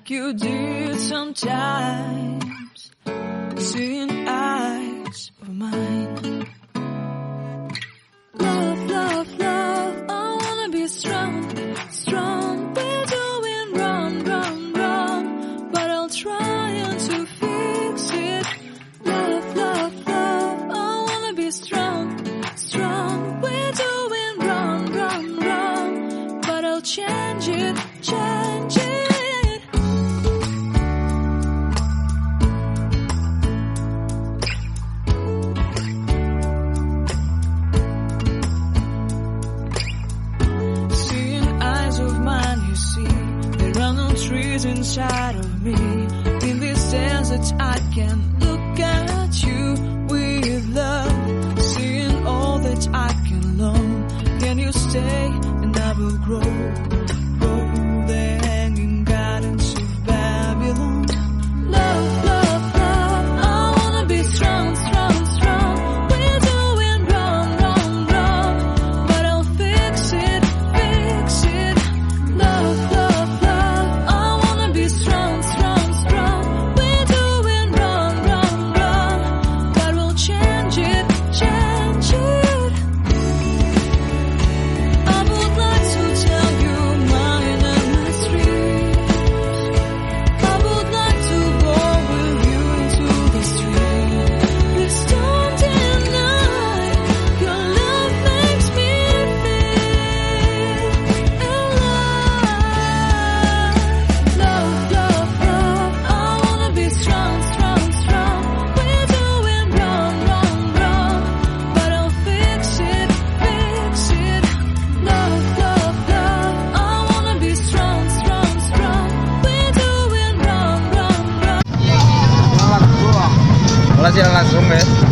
like you did sometimes, seeing eyes of mine. Love, love, love, I wanna be strong, strong. We're doing wrong, wrong, wrong, but I'll try to fix it. Love, love, love, I wanna be strong, strong. We're doing wrong, wrong, wrong, but I'll change it, change it. Trees inside of me, in this desert I can look at you with love, seeing all that I can learn. Can you stay and I will grow the hanging gardens of Babylon. Love, love, love, I wanna be strong, strong, strong. We're doing wrong, wrong, wrong, but I'll fix it, fix it. Love, love, strong, strong, strong. We're doing wrong, wrong, wrong, but we'll change it, change it. I would like to tell you mine and my street. I would like to go with you into the street. Please don't deny, your love makes me feel alive. Love, love, I wanna be strong, strong, strong. We're doing wrong, wrong, wrong, but I'll fix it, fix it. Love, love, love, I wanna be strong, strong, strong. We're doing wrong, wrong, wrong. Hola, jalan langsung ya.